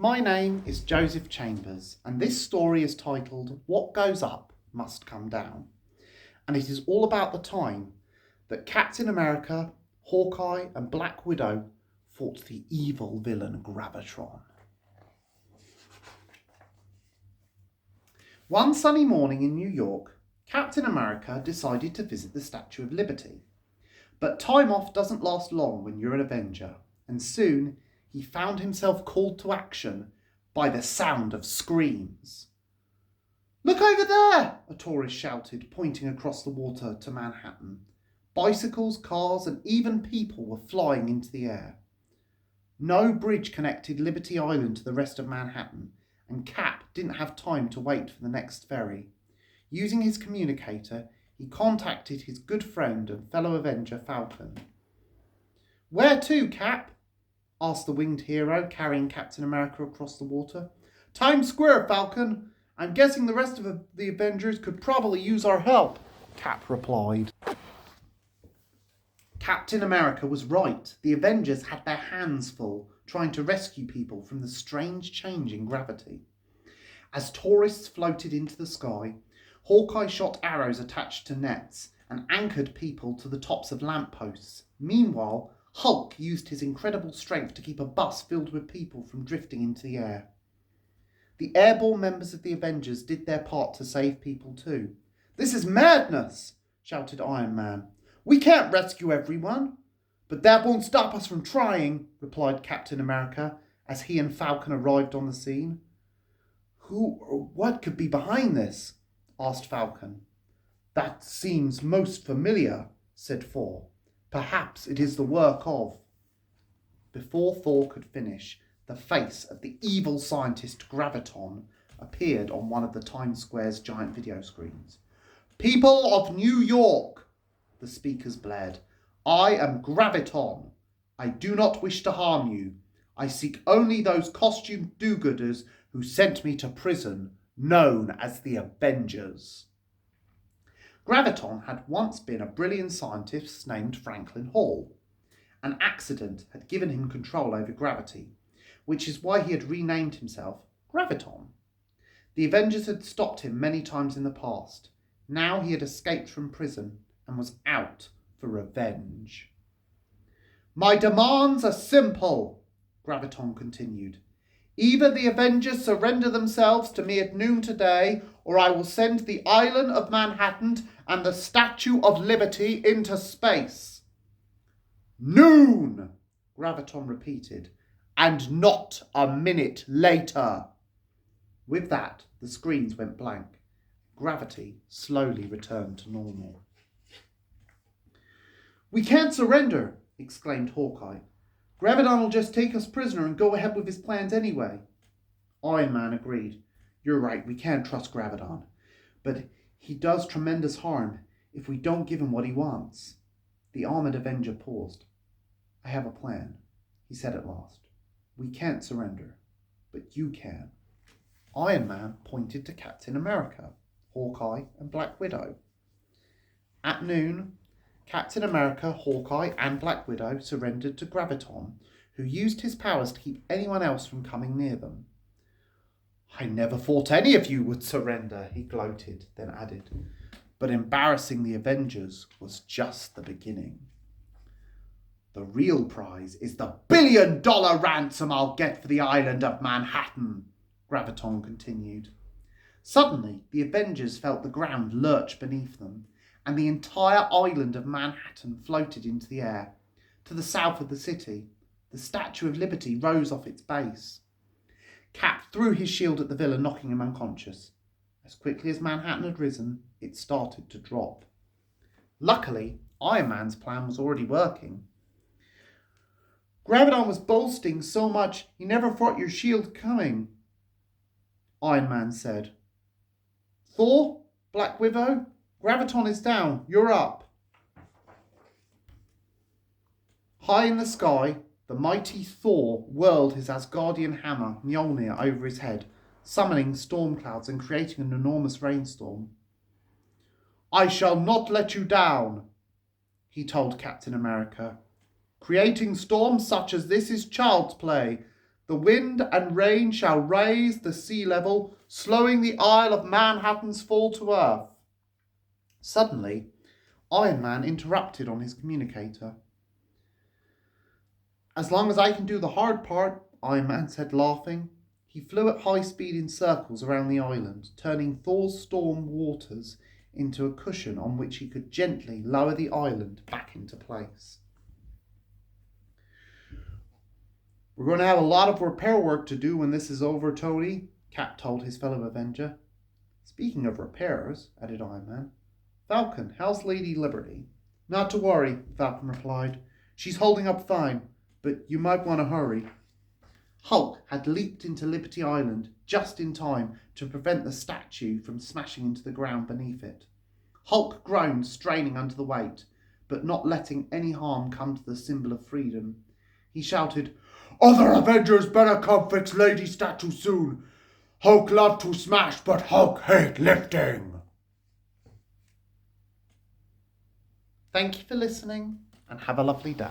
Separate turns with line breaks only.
My name is Joseph Chambers, and this story is titled What Goes Up Must Come Down. And it is all about the time that Captain America, Hawkeye, and Black Widow fought the evil villain Gravitron. One sunny morning in New York, Captain America decided to visit the Statue of Liberty. But time off doesn't last long when you're an Avenger, and soon he found himself called to action by the sound of screams. "Look over there!" a tourist shouted, pointing across the water to Manhattan. Bicycles, cars, and even people were flying into the air. No bridge connected Liberty Island to the rest of Manhattan, and Cap didn't have time to wait for the next ferry. Using his communicator, he contacted his good friend and fellow Avenger Falcon. "Where to, Cap?" asked the winged hero, carrying Captain America across the water. "Times Square, Falcon. I'm guessing the rest of the Avengers could probably use our help," Cap replied. Captain America was right. The Avengers had their hands full trying to rescue people from the strange change in gravity. As tourists floated into the sky, Hawkeye shot arrows attached to nets and anchored people to the tops of lampposts. Meanwhile, Hulk used his incredible strength to keep a bus filled with people from drifting into the air. The airborne members of the Avengers did their part to save people too. "This is madness!" shouted Iron Man. "We can't rescue everyone." "But that won't stop us from trying," replied Captain America as he and Falcon arrived on the scene. "Who or what could be behind this?" asked Falcon. "That seems most familiar," said Thor. "Perhaps it is the work of..." Before Thor could finish, the face of the evil scientist Graviton appeared on one of the Times Square's giant video screens. "People of New York," the speakers blared, "I am Graviton. I do not wish to harm you. I seek only those costumed do-gooders who sent me to prison, known as the Avengers." Graviton had once been a brilliant scientist named Franklin Hall. An accident had given him control over gravity, which is why he had renamed himself Graviton. The Avengers had stopped him many times in the past. Now he had escaped from prison and was out for revenge. "My demands are simple," Graviton continued. "Either the Avengers surrender themselves to me at noon today, or I will send the island of Manhattan and the Statue of Liberty into space." "Noon," Graviton repeated, "and not a minute later." With that, the screens went blank. Gravity slowly returned to normal. "We can't surrender," exclaimed Hawkeye. "Graviton will just take us prisoner and go ahead with his plans anyway." Iron Man agreed. "You're right, we can't trust Graviton. But he does tremendous harm if we don't give him what he wants." The armored Avenger paused. "I have a plan," he said at last. "We can't surrender, but you can." Iron Man pointed to Captain America, Hawkeye, and Black Widow. At noon, Captain America, Hawkeye, and Black Widow surrendered to Graviton, who used his powers to keep anyone else from coming near them. "I never thought any of you would surrender," he gloated, then added, "but embarrassing the Avengers was just the beginning." "The real prize is the $1 billion ransom I'll get for the island of Manhattan," Graviton continued. Suddenly, the Avengers felt the ground lurch beneath them, and the entire island of Manhattan floated into the air. To the south of the city, the Statue of Liberty rose off its base. Cap threw his shield at the villain, knocking him unconscious. As quickly as Manhattan had risen, it started to drop. Luckily, Iron Man's plan was already working. "Graviton was boasting so much he never thought your shield coming," Iron Man said. "Thor, Black Widow, Graviton is down. You're up." High in the sky, the mighty Thor whirled his Asgardian hammer, Mjolnir, over his head, summoning storm clouds and creating an enormous rainstorm. "I shall not let you down," he told Captain America. "Creating storms such as this is child's play. The wind and rain shall raise the sea level, slowing the Isle of Manhattan's fall to earth. Suddenly, Iron Man interrupted on his communicator. As long as I can do the hard part, Iron Man said, laughing. He flew at high speed in circles around the island, turning Thor's storm waters into a cushion on which he could gently lower the island back into place. We're going to have a lot of repair work to do when this is over, Tony, Cap told his fellow Avenger. Speaking of repairs, added Iron Man, Falcon, how's Lady Liberty? Not to worry, Falcon replied. She's holding up fine, but you might want to hurry. Hulk had leaped into Liberty Island just in time to prevent the statue from smashing into the ground beneath it. Hulk groaned, straining under the weight, but not letting any harm come to the symbol of freedom. He shouted, Other Avengers better come fix Lady Statue soon. Hulk love to smash, but Hulk hate lifting. Thank you for listening, and have a lovely day.